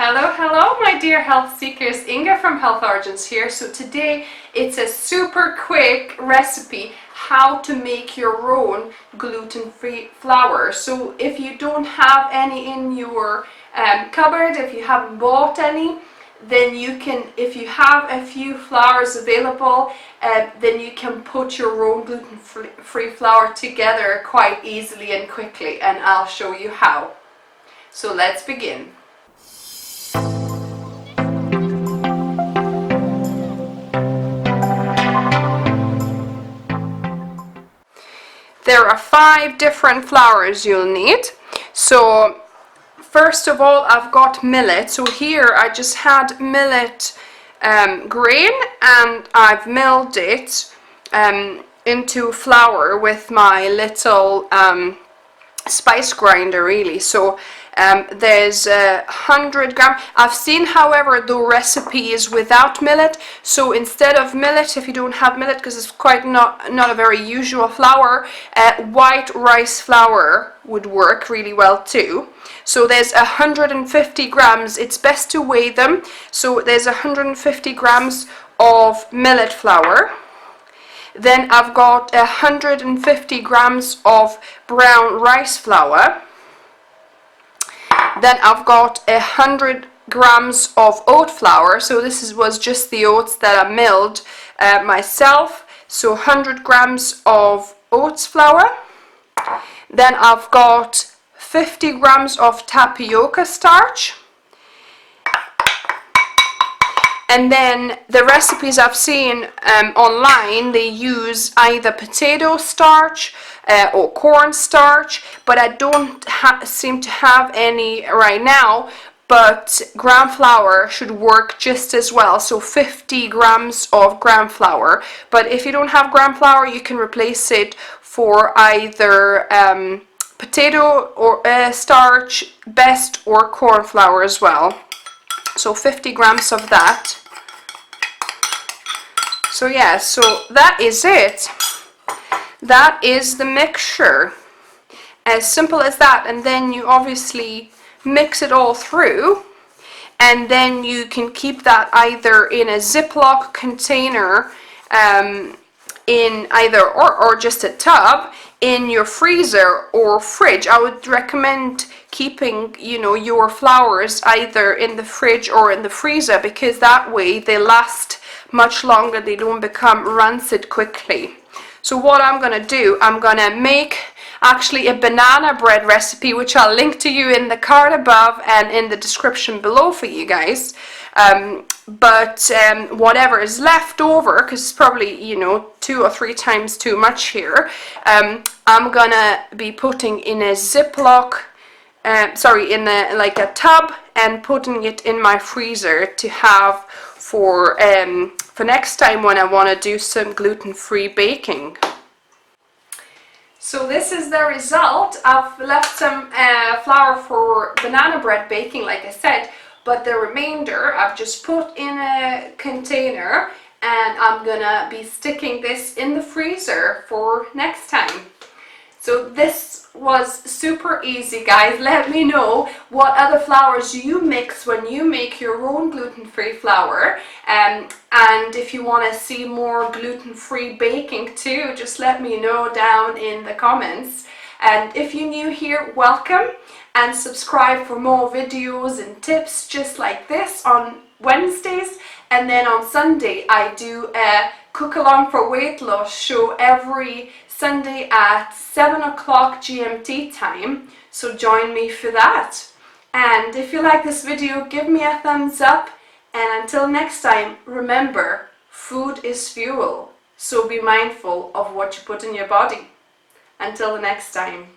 Hello my dear health seekers, Inga from Health Origins here. So today it's a super quick recipe how to make your own gluten-free flour. So if you don't have any in your cupboard, if you haven't bought any, then you can, if you have a few flours available, then you can put your own gluten-free flour together quite easily and quickly, and I'll show you how. So let's begin. There are 5 different flours you'll need. So first of all, I've got millet. So here I just had millet grain, and I've milled it into flour with my little spice grinder, really. So there's 100 grams. I've seen, however, the recipe is without millet, so instead of millet, if you don't have millet, because it's quite not a very usual flour, white rice flour would work really well too. So there's 150 grams. It's best to weigh them. So there's 150 grams of millet flour. Then I've got 150 grams of brown rice flour. Then I've got 100 grams of oat flour. So this was just the oats that I milled myself. So 100 grams of oats flour. Then I've got 50 grams of tapioca starch. And then the recipes I've seen online, they use either potato starch or corn starch, but I don't seem to have any right now. But gram flour should work just as well, so 50 grams of gram flour. But if you don't have gram flour, you can replace it for either potato or starch, best, or corn flour as well. So 50 grams of that. So yeah, so that is it. That is the mixture. As simple as that. And then you obviously mix it all through, and then you can keep that either in a Ziploc container, in either or just a tub in your freezer or fridge. I would recommend keeping, your flours either in the fridge or in the freezer, because that way they last much longer. They don't become rancid quickly. So what I'm gonna do, I'm gonna make actually a banana bread recipe, which I'll link to you in the card above and in the description below for you guys. But whatever is left over, because it's probably 2 or 3 times too much here, I'm gonna be putting in a Ziploc, in a tub, and putting it in my freezer to have for next time when I want to do some gluten-free baking. So this is the result. I've left some flour for banana bread baking, like I said, but the remainder I've just put in a container, and I'm gonna be sticking this in the freezer for next time. So this was super easy, guys. Let me know what other flours you mix when you make your own gluten-free flour, and if you want to see more gluten-free baking too, just let me know down in the comments. And if you're new here, welcome, and subscribe for more videos and tips just like this on Wednesdays. And then on Sunday I do a cook along for weight loss show every Sunday at 7 o'clock GMT time, so join me for that. And if you like this video, give me a thumbs up, and until next time, remember, food is fuel, so be mindful of what you put in your body. Until the next time.